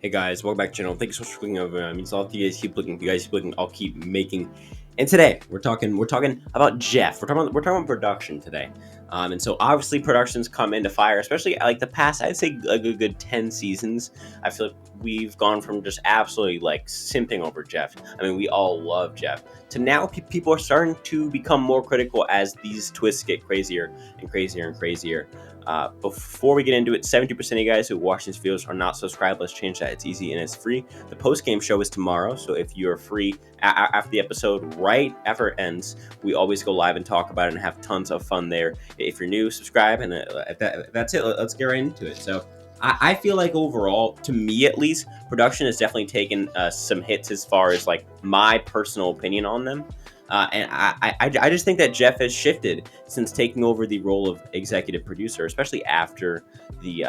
Hey guys, welcome back to the channel. Thank you so much for clicking over. I mean, so if you guys keep clicking, if you guys keep clicking, I'll keep making. And today we're talking about Jeff. We're talking about production today. And so obviously productions come into fire, especially like the past. I'd say like a good 10 seasons. I feel like we've gone from just absolutely like simping over Jeff. I mean, we all love Jeff. To now, people are starting to become more critical as these twists get crazier and crazier and crazier. Before we get into it, 70% of you guys who watch these videos are not subscribed. Let's change that. It's easy and it's free. The post-game show is tomorrow, so if you're free after the episode, right after it ends, we always go live and talk about it and have tons of fun there. If you're new, subscribe, and if that's it. Let's get right into it. So I feel like overall, to me at least, production has definitely taken some hits as far as like my personal opinion on them. And I just think that Jeff has shifted since taking over the role of executive producer, especially after the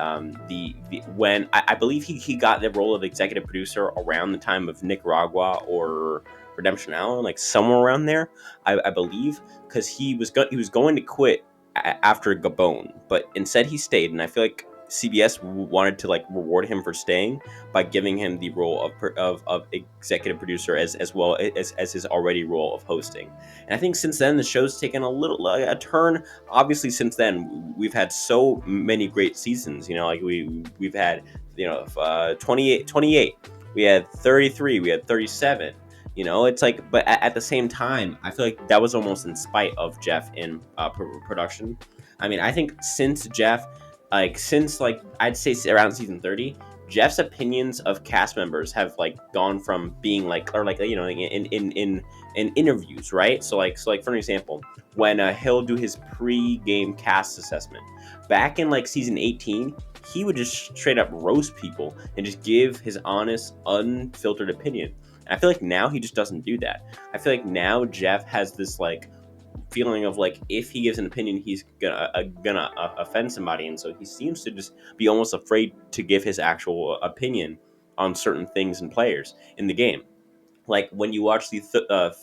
when I believe he got the role of executive producer around the time of Nicaragua or Redemption Island, like somewhere around there, I believe, because he was going to quit after Gabon, but instead he stayed, and I feel like CBS wanted to like reward him for staying by giving him the role of executive producer as well as his already role of hosting. And I think since then the show's taken a little a turn. Obviously, since then we've had so many great seasons. You know, like we've had 28, we had 33, we had 37. You know, it's like, but at the same time, I feel like that was almost in spite of Jeff in production. I mean, I think since Jeff, since I'd say around season 30, Jeff's opinions of cast members have like gone from being like, or like, you know, in interviews, right? So like for an example, when he'll do his pre-game cast assessment back in like season 18, he would just straight up roast people and just give his honest, unfiltered opinion. And I feel like now he just doesn't do that. I feel like now Jeff has this like feeling of like if he gives an opinion, he's gonna offend somebody, and so he seems to just be almost afraid to give his actual opinion on certain things and players in the game. Like when you watch the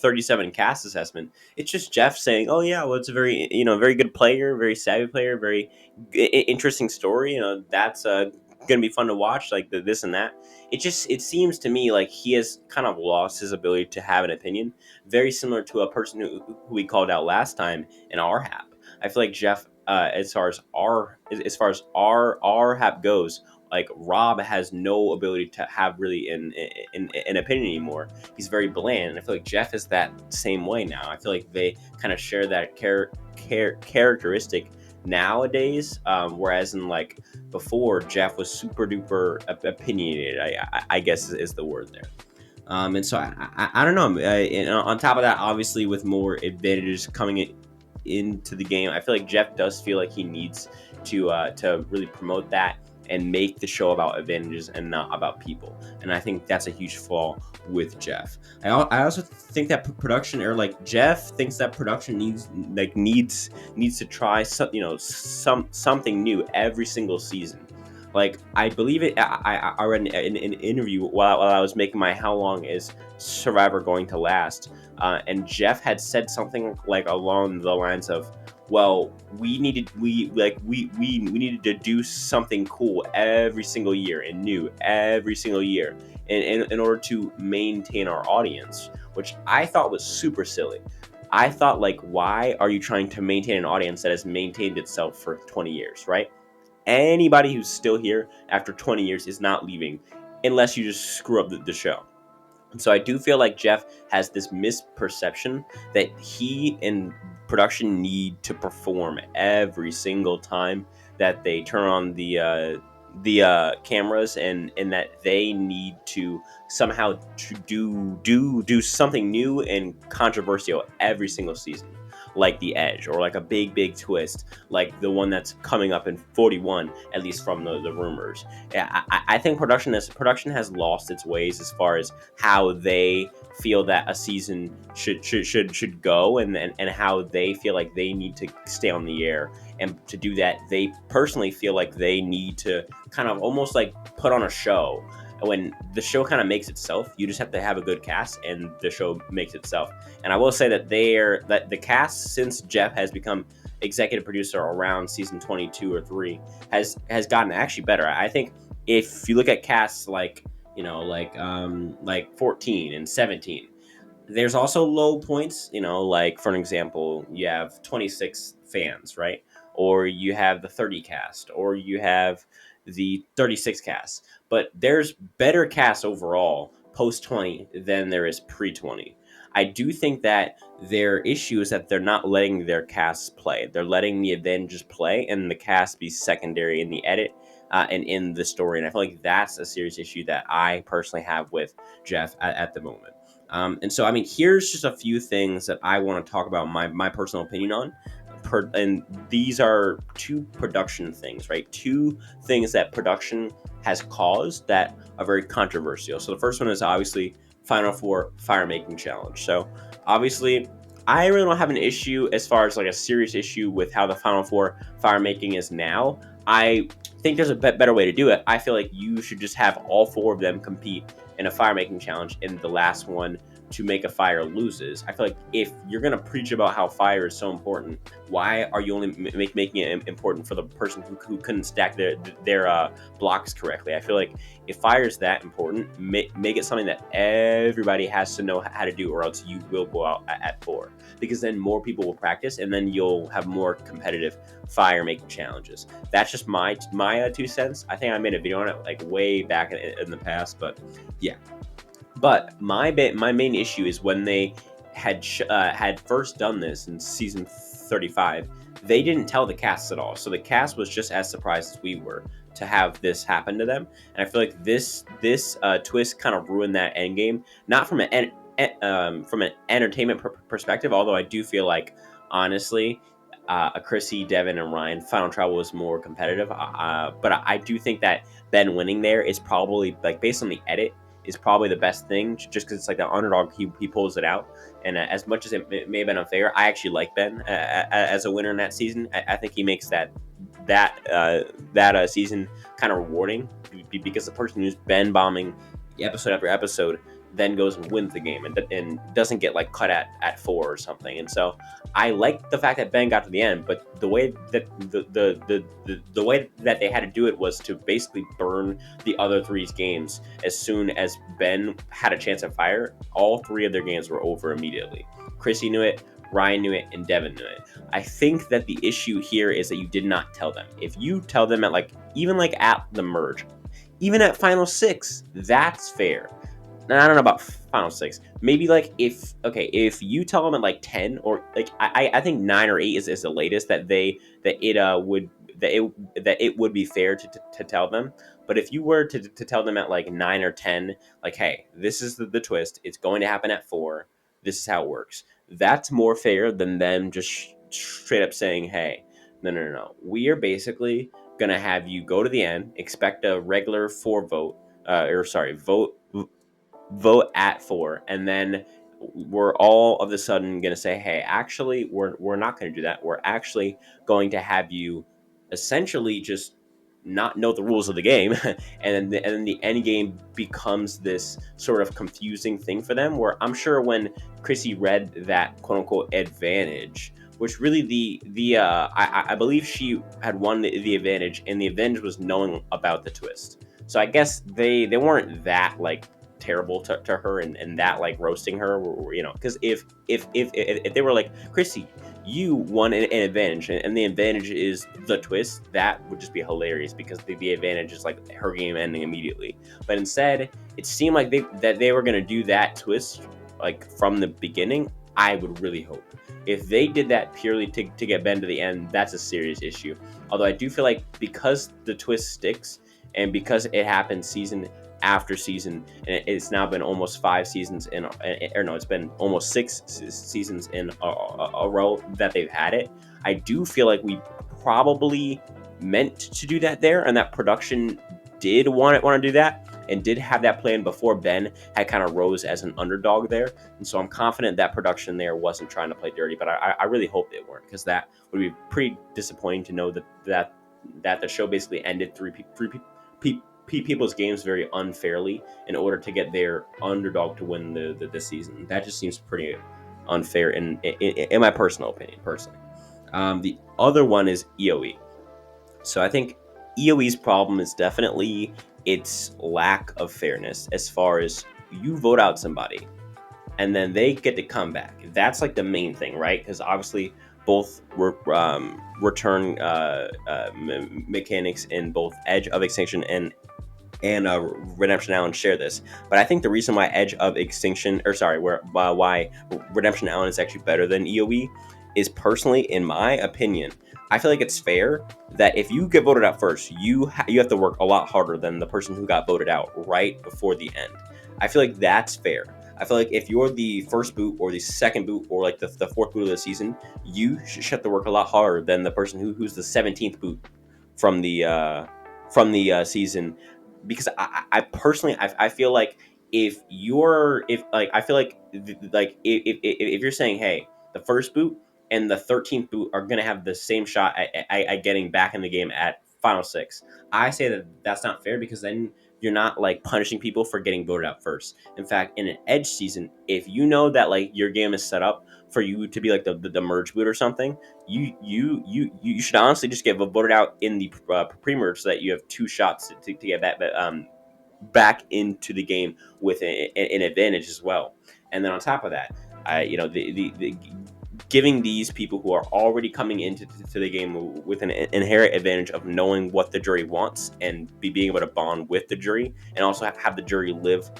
37 cast assessment, it's just Jeff saying, "Oh yeah, well it's a very very good player, very savvy player, very interesting story. You know that's gonna be fun to watch, like this and that." It seems to me like he has kind of lost his ability to have an opinion, very similar to a person who we called out last time in our hap. I feel like Jeff, as far as our hap goes, like Rob has no ability to have really an opinion anymore. He's very bland, and I feel like Jeff is that same way now. I feel like they kind of share that characteristic nowadays, whereas in like before, Jeff was super duper opinionated. I guess is the word there. And so I don't know. And on top of that, obviously with more advantages coming into the game, I feel like Jeff does feel like he needs to really promote that and make the show about advantages and not about people. And I think that's a huge flaw with Jeff. I also think that production, or like Jeff thinks that production needs to try something new every single season. Like I believe it. I read in an interview while I was making my How Long Is Survivor Going to Last, and Jeff had said something like along the lines of, well, we needed to do something cool every single year and new every single year in order to maintain our audience, which I thought was super silly. I thought, like, why are you trying to maintain an audience that has maintained itself for 20 years, right? Anybody who's still here after 20 years is not leaving unless you just screw up the show. And so I do feel like Jeff has this misperception that he and production need to perform every single time that they turn on the cameras, and that they need to somehow to do something new and controversial every single season, like the Edge, or like a big twist like the one that's coming up in 41, at least from the rumors. Yeah, I think production has lost its ways as far as how they feel that a season should go, and how they feel like they need to stay on the air. And to do that, they personally feel like they need to kind of almost like put on a show. When the show kind of makes itself, you just have to have a good cast, and the show makes itself. And I will say that the cast, since Jeff has become executive producer around season 22 or 3, has gotten actually better. I think if you look at casts like like 14 and 17. There's also low points, like for an example, you have 26 fans, right? Or you have the 30 cast, or you have the 36 cast. But there's better cast overall post 20 than there is pre 20. I do think that their issue is that they're not letting their casts play. They're letting the Avengers play and the cast be secondary in the edit and in the story. And I feel like that's a serious issue that I personally have with Jeff at the moment. And so, I mean, here's just a few things that I want to talk about my personal opinion on. And these are two production things, right? Two things that production has caused that are very controversial. So the first one is obviously Final Four fire making challenge. So obviously, I really don't have an issue as far as like a serious issue with how the Final Four fire making is now. I think there's a better way to do it. I feel like you should just have all four of them compete in a fire making challenge, and the last one to make a fire loses. I feel like if you're gonna preach about how fire is so important, why are you only making it important for the person who couldn't stack their blocks correctly? I feel like if fire is that important, make it something that everybody has to know how to do, or else you will go out at 4. Because then more people will practice, and then you'll have more competitive fire making challenges. That's just my 2 cents. I think I made a video on it like way back in the past, but yeah. But my main issue is when they had first done this in season 35, they didn't tell the cast at all. So the cast was just as surprised as we were to have this happen to them. And I feel like this twist kind of ruined that end game. Not from from an entertainment perspective, although I do feel like honestly, Chrissy, Devin, and Ryan Final Travel was more competitive. But I do think that Ben winning there is probably like based on the edit is probably the best thing, just because it's like the underdog. He pulls it out, and as much as it may have been unfair, I actually like Ben as a winner in that season. I think he makes that season kind of rewarding because the person who's Ben bombing episode after episode then goes and wins the game and doesn't get like cut at 4 or something. And so I like the fact that Ben got to the end, but the way that the way that they had to do it was to basically burn the other three's games as soon as Ben had a chance at fire. All 3 of their games were over immediately. Chrissy knew it, Ryan knew it, and Devin knew it. I think that the issue here is that you did not tell them. If you tell them at like even like at the merge, even at Final 6, that's fair. I don't know about Final 6. Maybe like if you tell them at like 10 or like I think 9 or 8 is the latest that it would be fair to tell them. But if you were to tell them at like 9 or 10, like, hey, this is the twist. It's going to happen at 4. This is how it works. That's more fair than them just straight up saying, hey, no. We are basically gonna have you go to the end, expect a regular 4 vote, vote at 4, and then we're all of a sudden going to say, hey, actually we're not going to do that. We're actually going to have you essentially just not know the rules of the game and then the end game becomes this sort of confusing thing for them, where I'm sure when Chrissy read that quote unquote advantage, which really I believe she had won the advantage, and the advantage was knowing about the twist. So I guess they weren't that like terrible to her and that like roasting her, because if they were like, Chrissy, you won an advantage and the advantage is the twist, that would just be hilarious because the advantage is like her game ending immediately. But instead it seemed like they were going to do that twist like from the beginning. I would really hope if they did that purely to get Ben to the end, that's a serious issue. Although I do feel like because the twist sticks and because it happens season after season, and it's now been almost 5 seasons it's been almost 6 seasons in a row that they've had it. I do feel like we probably meant to do that there, and that production did want to do that and did have that plan before Ben had kind of rose as an underdog there. And so I'm confident that production there wasn't trying to play dirty, but I really hope they weren't, because that would be pretty disappointing to know that the show basically ended three people's games very unfairly in order to get their underdog to win the season. That just seems pretty unfair in my personal opinion, personally. The other one is EOE. So I think EOE's problem is definitely it's lack of fairness as far as you vote out somebody and then they get to come back. That's like the main thing, right? Because obviously both return mechanics in both Edge of Extinction and Redemption Island share this. But I think the reason why Edge of Extinction, or sorry, why Redemption Island is actually better than EOE is, personally, in my opinion, I feel like it's fair that if you get voted out first, you have to work a lot harder than the person who got voted out right before the end. I feel like that's fair. I feel like if you're the first boot or the second boot or like the fourth boot of the season, you should have to work a lot harder than the person who's the 17th boot from the season, because I personally I feel like if like I feel like if you're saying, hey, the first boot and the 13th boot are gonna have the same shot at getting back in the game at final six, I say that that's not fair, because then you're not like punishing people for getting voted out first. In fact, in an Edge season, if you know that like your game is set up for you to be like the merge boot or something, you should honestly just get voted out in the pre-merge, so that you have two shots to get back into the game with an advantage as well. And then on top of that, the giving these people who are already coming into the game with an inherent advantage of knowing what the jury wants and being able to bond with the jury, and also have the jury live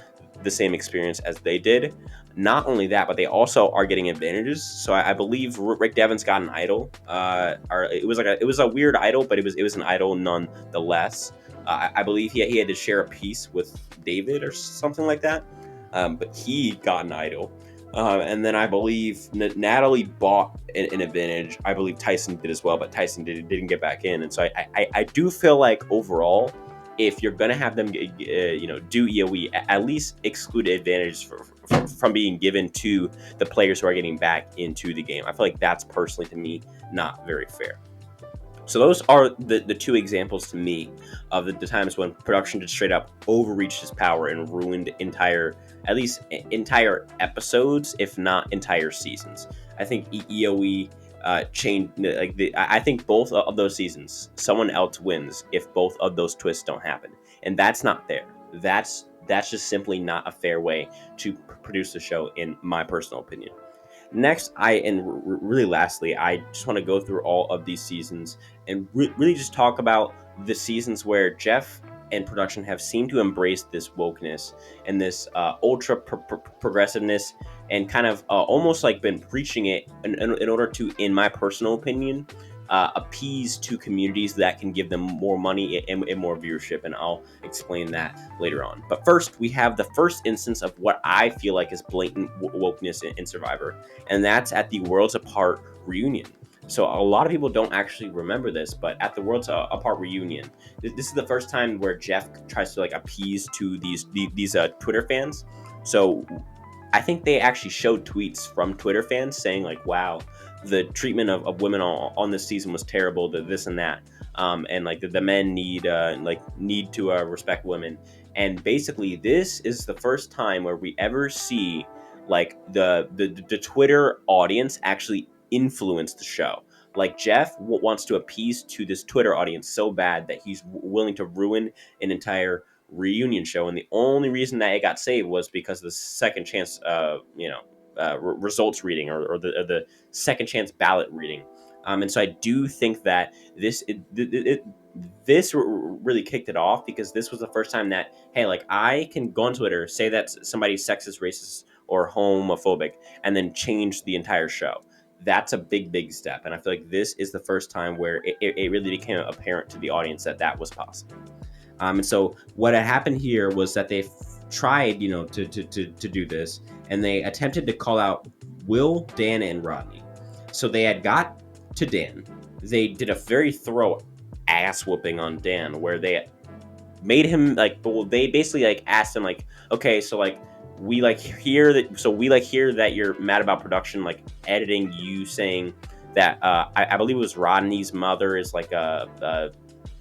the same experience as they did. Not only that, but they also are getting advantages. So I believe Rick Devon's got an idol. Or it was a weird idol, but it was an idol nonetheless. I believe he had to share a piece with David or something like that. But he got an idol. And then I believe Natalie bought an advantage. I believe Tyson did as well, but Tyson didn't get back in. And so I do feel like overall, if you're gonna have them, do EOE, at least exclude advantages from being given to the players who are getting back into the game. I feel like that's personally, to me, not very fair. So those are the two examples to me of the times when production just straight up overreached its power and ruined entire episodes, if not entire seasons. I think EOE changed. I think both of those seasons, someone else wins if both of those twists don't happen, and that's not fair. That's just simply not a fair way to produce the show, in my personal opinion. Next, really lastly, I just want to go through all of these seasons and really just talk about the seasons where Jeff and production have seemed to embrace this wokeness and this ultra progressiveness, and kind of almost like been preaching it in order to, in my personal opinion, appease to communities that can give them more money and more viewership, and I'll explain that later on. But first, we have the first instance of what I feel like is blatant wokeness in Survivor, and that's at the Worlds Apart reunion. So a lot of people don't actually remember this, but at the Worlds Apart reunion, this is the first time where Jeff tries to like appease to these Twitter fans. So I think they actually showed tweets from Twitter fans saying like, wow, the treatment of women on this season was terrible, this and that, and like the men need to respect women. And basically, this is the first time where we ever see like the Twitter audience actually influence the show. Like Jeff wants to appease to this Twitter audience so bad that he's willing to ruin an entire reunion show, and the only reason that it got saved was because of the second chance, results reading, or the second chance ballot reading. And so I do think that this really kicked it off, because this was the first time that, hey, like, I can go on Twitter, say that somebody's sexist, racist, or homophobic, and then change the entire show. That's a big step, and I feel like this is the first time where it really became apparent to the audience that was possible. And so what had happened here was that they tried, to do this, and they attempted to call out Will, Dan, and Rodney. So they had got to Dan. They did a very thorough ass whooping on Dan, where they made him they basically like asked him like, okay, so like we hear that you're mad about production like editing you saying that I believe it was Rodney's mother is like a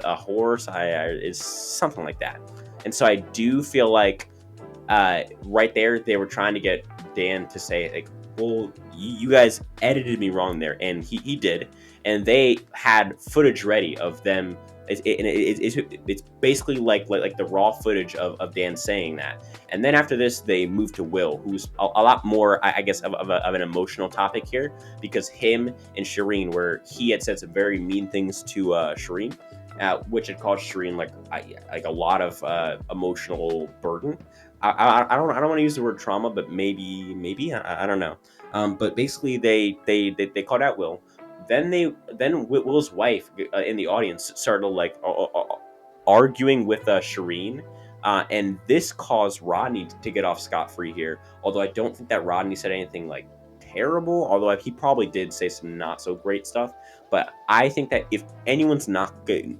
horse, is something like that. And so I do feel like right there they were trying to get Dan to say like, well, you guys edited me wrong there, and he did, and they had footage ready of them It's basically like the raw footage of Dan saying that. And then after this, they move to Will, who's a lot more, I guess, of an emotional topic here, because him and Shireen, where he had said some very mean things to Shireen, which had caused Shireen like a lot of emotional burden. I don't want to use the word trauma, but maybe I don't know. But basically, they called out Will. Then Will's wife in the audience started like arguing with Shireen. And this caused Rodney to get off scot free here. Although I don't think that Rodney said anything like terrible. Although he probably did say some not so great stuff. But I think that if anyone's not gonna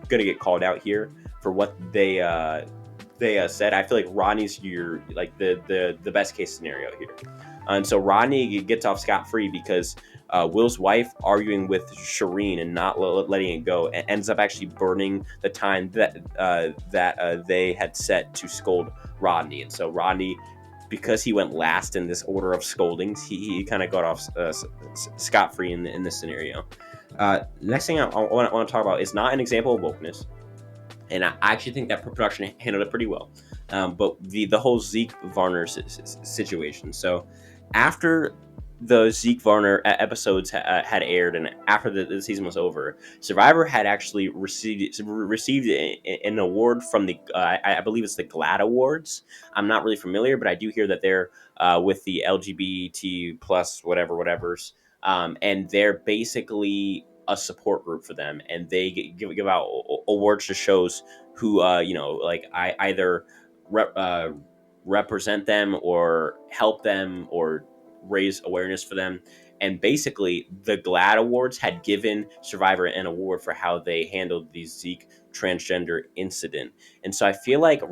get called out here for what they said, I feel like Rodney's your like the best case scenario here. And so Rodney gets off scot free because Will's wife arguing with Shireen and not letting it go, and ends up actually burning the time that they had set to scold Rodney. And so Rodney, because he went last in this order of scoldings, he kind of got off scot free in this scenario. Next thing I want to talk about is not an example of wokeness, and I actually think that production handled it pretty well. But the whole Zeke Varner situation. So after the Zeke Varner episodes had aired, and after the season was over, Survivor had actually received an award from the I believe it's the GLAAD Awards. I'm not really familiar, but I do hear that they're with the LGBT plus whatever's, and they're basically a support group for them, and they give out awards to shows who like I either rep, represent them or help them or raise awareness for them. And basically, the GLAAD Awards had given Survivor an award for how they handled the Zeke transgender incident. And so I feel like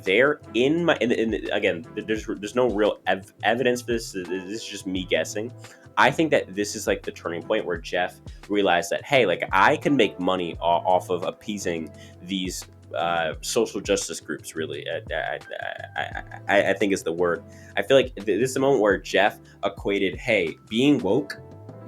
they're in my again, there's no real evidence for this. This is just me guessing. I think that this is like the turning point where Jeff realized that, hey, like I can make money off of appeasing these social justice groups. Really, I think is the word. I feel like this is the moment where Jeff equated, hey, being woke,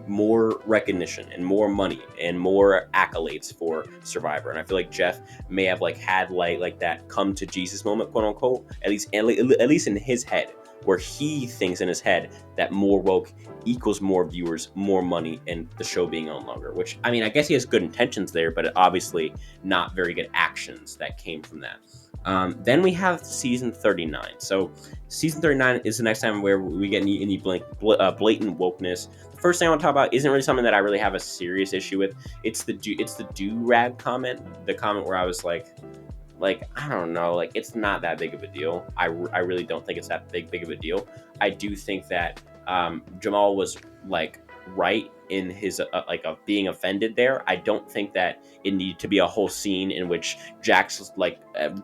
more recognition and more money and more accolades for Survivor. And I feel like Jeff may have had that come to Jesus moment, quote unquote, at least in his head, where he thinks in his head that more woke equals more viewers, more money, and the show being on longer. Which, I mean, I guess he has good intentions there, but obviously not very good actions that came from that. Then we have season 39. So season 39 is the next time where we get any blatant wokeness. The first thing I want to talk about isn't really something that I really have a serious issue with. It's the do-rag comment, the comment where I was like I don't know, like it's not that big of a deal. I really don't think it's that big of a deal. I do think that Jamal was right in his of being offended there. I don't think that it needed to be a whole scene in which Jack's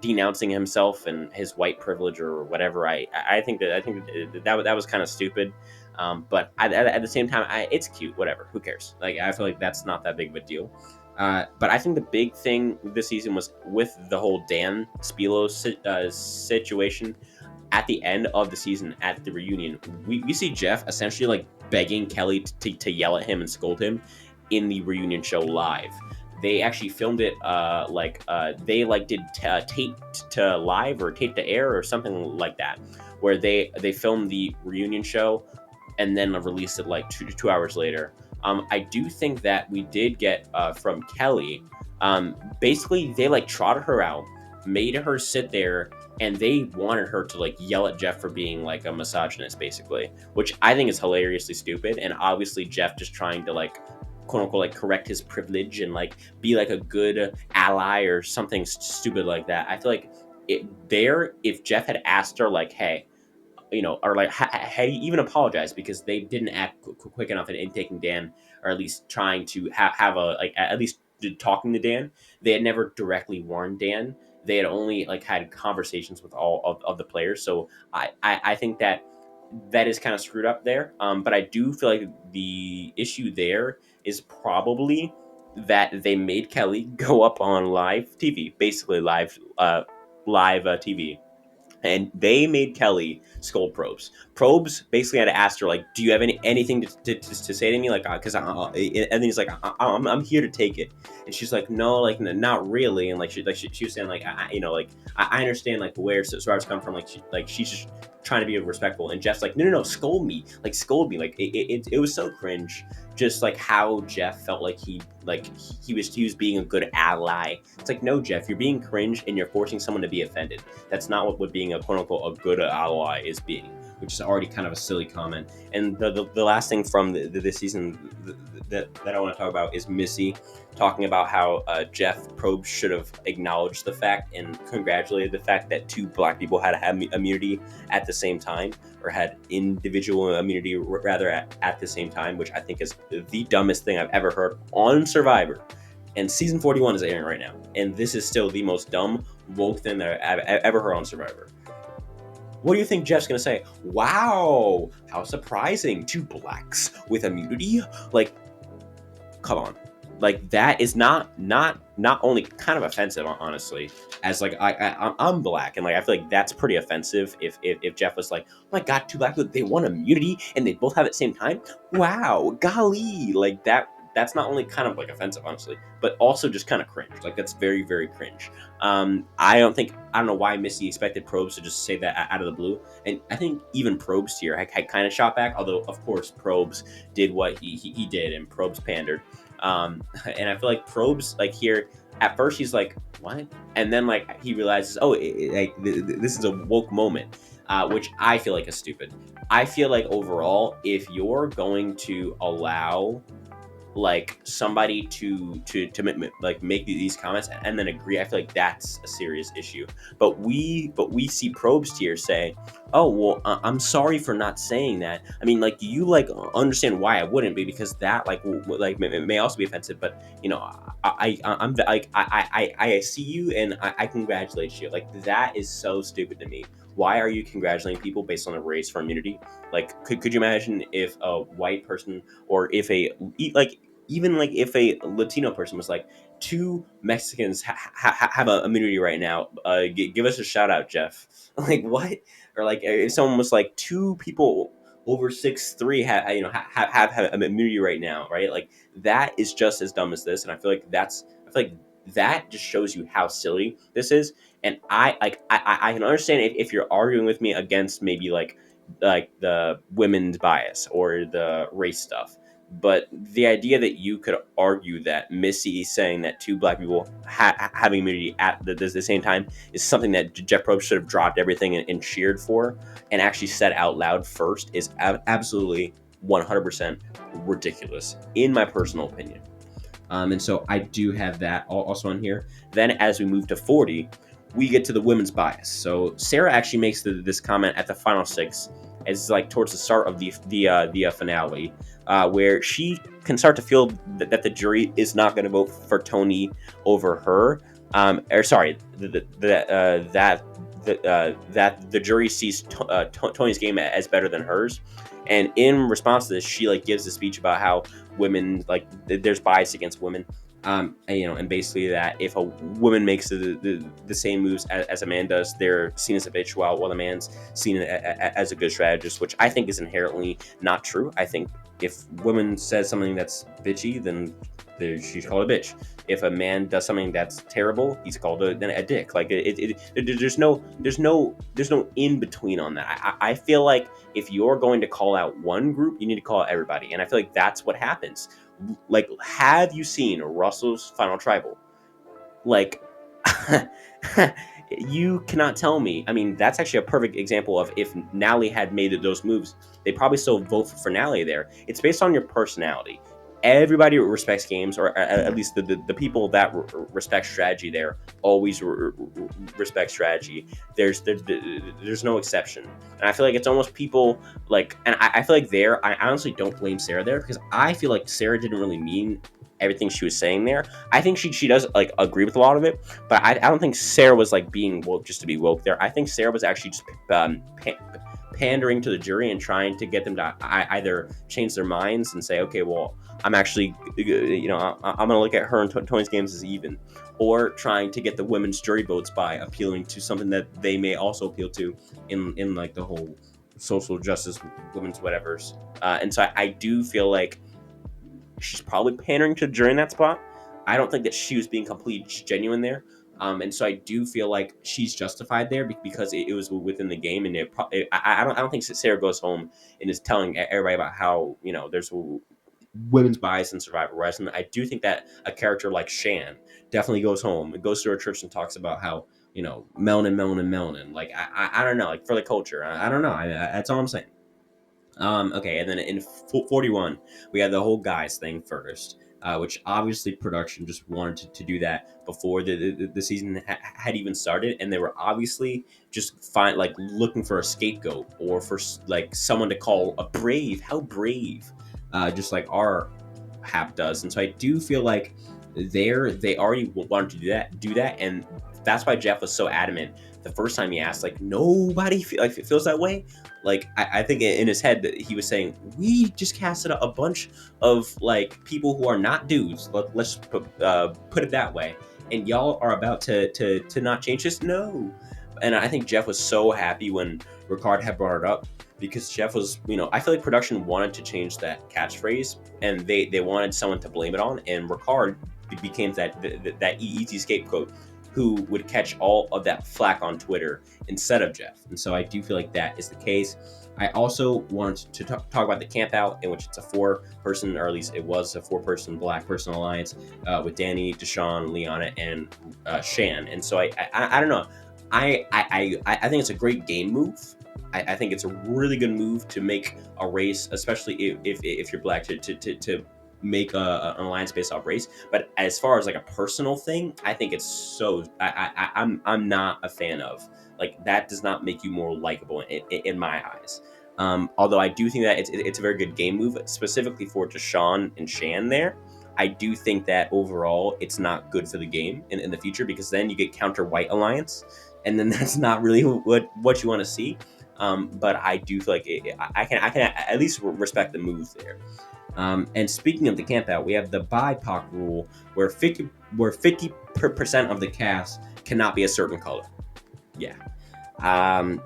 denouncing himself and his white privilege or whatever. I think that was kind of stupid. But at the same time, it's cute. Whatever. Who cares? I feel like that's not that big of a deal. But I think the big thing this season was with the whole Dan Spilo situation. At the end of the season, at the reunion, we see Jeff essentially begging Kelly to yell at him and scold him in the reunion show live. They actually filmed it they did tape to live or tape to air or something like that, where they filmed the reunion show and then released it 2 hours later. I do think that we did get from Kelly. Basically, they trotted her out, made her sit there, and they wanted her to yell at Jeff for being a misogynist, basically, which I think is hilariously stupid. And obviously, Jeff just trying to quote unquote correct his privilege and be a good ally or something stupid like that. I feel like if Jeff had asked her hey, or had he even apologized because they didn't act quick enough in taking Dan, or at least trying to have a at least talking to Dan. They had never directly warned Dan. They had only had conversations with all of the players. So I think that is kind of screwed up there. But I do feel like the issue there is probably that they made Kelly go up on live TV, basically live TV, and they made Kelly scold Probst. Probst basically had to ask her, like, do you have anything to say to me, like, because and then he's like, I'm here to take it, and she's like, no, like, not really, and like she was saying, like, I understand, like, where Survivor's come from, like she's just trying to be respectful, and Jeff's like, no, scold me, like it was so cringe, just like how Jeff felt like he was being a good ally. It's like, no, Jeff, you're being cringe and you're forcing someone to be offended. That's not what being a quote unquote a good ally is being, which is already kind of a silly comment. And the last thing from this season that I want to talk about is Missy talking about how Jeff Probst should have acknowledged the fact and congratulated the fact that two black people had immunity at the same time, or had individual immunity rather at the same time, which I think is the dumbest thing I've ever heard on Survivor. And season 41 is airing right now, and this is still the most dumb, woke thing that I've ever heard on Survivor. What do you think Jeff's gonna say? Wow, how surprising, two blacks with immunity? Like, come on. Like, that is not only kind of offensive, honestly, as like I'm black, and like I feel like that's pretty offensive if Jeff was like, oh my god, two black people, they want immunity and they both have it at the same time. Wow, golly, like that's not only kind of like offensive, honestly, but also just kind of cringe. Like, that's very, very cringe. I don't know why Missy expected Probst to just say that out of the blue, and I think even Probst here had kind of shot back. Although of course Probst did what he did, and Probst pandered. And I feel like Probst, like, here at first he's like, what? And then like he realizes, oh, this is a woke moment, which I feel like is stupid. I feel like overall, if you're going to allow like somebody to like make these comments and then agree, I feel like that's a serious issue. But we see Probst here say, oh well, I'm sorry for not saying that. I mean, like, you like understand why I wouldn't be, because that like may also be offensive, but you know, I'm like, I see you and I congratulate you. Like, that is so stupid to me. Why are you congratulating people based on a race for immunity? Like, could you imagine if a white person, or if even like if a Latino person was like, two Mexicans have a immunity right now, give us a shout out, Jeff. Like, what? Or like if someone was like, two people over 6'3" have immunity right now, right? Like, that is just as dumb as this, and I feel like that just shows you how silly this is. And I can understand if you're arguing with me against maybe like the women's bias or the race stuff, but the idea that you could argue that Missy saying that two black people having immunity at the same time is something that Jeff Probst should have dropped everything and cheered for, and actually said out loud first, is absolutely 100% ridiculous, in my personal opinion. And so I do have that also on here. Then as we move to 40, we get to the women's bias. So Sarah actually makes this comment at the final six, as like towards the start of the finale, where she can start to feel that the jury is not going to vote for Tony over her. Or sorry, that the jury sees Tony's game as better than hers. And in response to this, she like gives a speech about how women, like, there's bias against women. And basically that if a woman makes the same moves as a man does, they're seen as a bitch, while the man's seen as a good strategist, which I think is inherently not true. I think if woman says something that's bitchy, then she's called a bitch. If a man does something that's terrible, he's called a dick. Like, there's no in between on that. I feel like if you're going to call out one group, you need to call out everybody, and I feel like that's what happens. Like, have you seen Russell's Final Tribal? Like, you cannot tell me. I mean, that's actually a perfect example of if Nally had made those moves, they probably still vote for Nally there. It's based on your personality. Everybody respects games, or at least the people that respect strategy there always respect strategy. There's no exception, and I feel like it's almost people like, and I feel like there, I honestly don't blame Sarah there, because I feel like Sarah didn't really mean everything she was saying there. I think she does like agree with a lot of it, but I don't think Sarah was like being woke just to be woke there. I think Sarah was actually just pandering to the jury and trying to get them to either change their minds and say, okay, well, I'm actually, I'm going to look at her and Tony's games as even, or trying to get the women's jury votes by appealing to something that they may also appeal to in like the whole social justice, women's whatevers. And so I do feel like she's probably pandering to the jury in that spot. I don't think that she was being completely genuine there. And so I do feel like she's justified there because it was within the game, and I don't think Sarah goes home and is telling everybody about how there's women's bias in Survivor Wrestling. I do think that a character like Shan definitely goes home and goes to her church and talks about how melanin, melanin, melanin. Like I don't know, like for the culture. I don't know. That's all I'm saying. Okay, and then in 41, we had the whole guys thing first, which obviously production just wanted to do that before the season had even started, and they were obviously just like looking for a scapegoat or for like someone to call a brave. How brave, just like our Hap does, and so I do feel like they already wanted to do that, and that's why Jeff was so adamant the first time he asked, like nobody feels that way. Like I think in his head that he was saying we just casted a bunch of like people who are not dudes. Let's put it that way, and y'all are about to not change this. No, and I think Jeff was so happy when Ricard had brought it up because Jeff was, I feel like production wanted to change that catchphrase and they wanted someone to blame it on, and Ricard became that easy scapegoat who would catch all of that flack on Twitter instead of Jeff. And so I do feel like that is the case. I also want to talk about the camp out, in which it's a 4-person, or at least it was a 4-person black person alliance with Danny, Deshaun, Liana, and Shan. And so I don't know. I think it's a great game move. I think it's a really good move to make a race, especially if you're black, to make an alliance based off race. But as far as like a personal thing, I think it's so I'm not a fan of. Like that does not make you more likable in my eyes. Although I do think that it's a very good game move, specifically for Deshaun and Shan there. I do think that overall it's not good for the game in the future, because then you get counter white alliance, and then that's not really what you want to see. But I do feel like I can at least respect the move there. And speaking of the camp out, we have the BIPOC rule where 50% of the cast cannot be a certain color. Yeah. Um,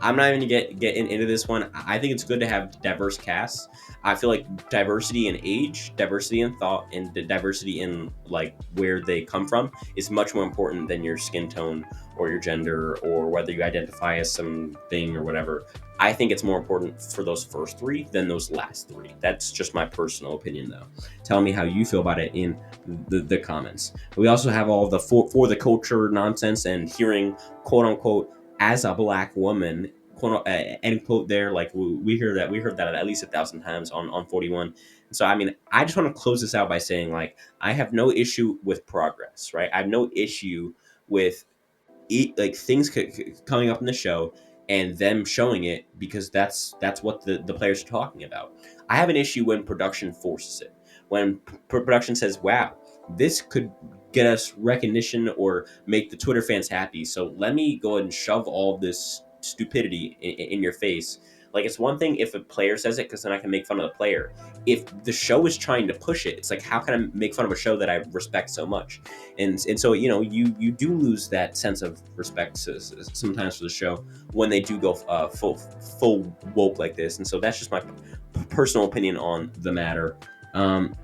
I'm not even gonna get into this one. I think it's good to have diverse casts. I feel like diversity in age, diversity in thought, and the diversity in like where they come from is much more important than your skin tone or your gender or whether you identify as something or whatever. I think it's more important for those first 3 than those last 3. That's just my personal opinion, though. Tell me how you feel about it in the comments. We also have all of the for the culture nonsense and hearing quote unquote as a black woman, quote end quote there. Like we heard that at least 1,000 times on 41. And so I mean, I just want to close this out by saying, like, I have no issue with progress, right? I have no issue with like things coming up in the show and them showing it, because that's what the players are talking about. I have an issue when production forces it, when production says, wow, this could get us recognition or make the Twitter fans happy, so let me go ahead and shove all this stupidity in your face. Like, it's one thing if a player says it, because then I can make fun of the player. If the show is trying to push it, it's like, how can I make fun of a show that I respect so much? And so you do lose that sense of respect sometimes for the show when they do go full woke like this. And so that's just my personal opinion on the matter.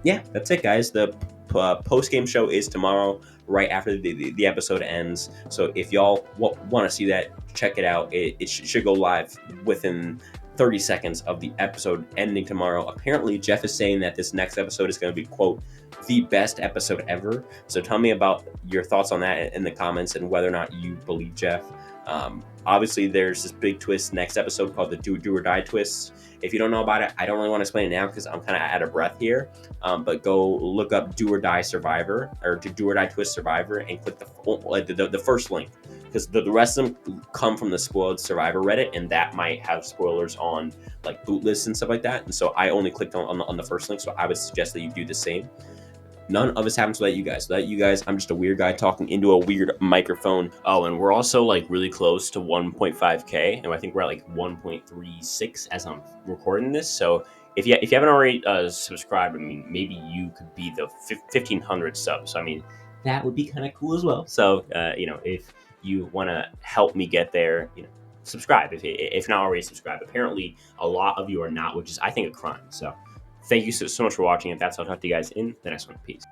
Yeah, that's it, guys. The post game show is tomorrow, right after the episode ends. So if y'all want to see that, check it out. It should go live within 30 seconds of the episode ending tomorrow. Apparently, Jeff is saying that this next episode is going to be, quote, the best episode ever. So tell me about your thoughts on that in the comments and whether or not you believe Jeff. Obviously, there's this big twist next episode called the do or die twist. If you don't know about it, I don't really want to explain it now because I'm kind of out of breath here. But go look up Do or Die Survivor or Do or Die Twist Survivor and click the first link, because the rest of them come from the Spoiled Survivor Reddit, and that might have spoilers on like boot lists and stuff like that. And so I only clicked on the first link. So I would suggest that you do the same. None of this happens without you guys. Without you guys, I'm just a weird guy talking into a weird microphone. Oh, and we're also like really close to 1.5K, and I think we're at like 1.36 as I'm recording this. So if you haven't already subscribed, I mean, maybe you could be the 1500 subs. So I mean, that would be kind of cool as well. So if you want to help me get there, subscribe if not already subscribed. Apparently, a lot of you are not, which is I think a crime. So thank you so much for watching. If that's, I'll talk to you guys in the next one. Peace.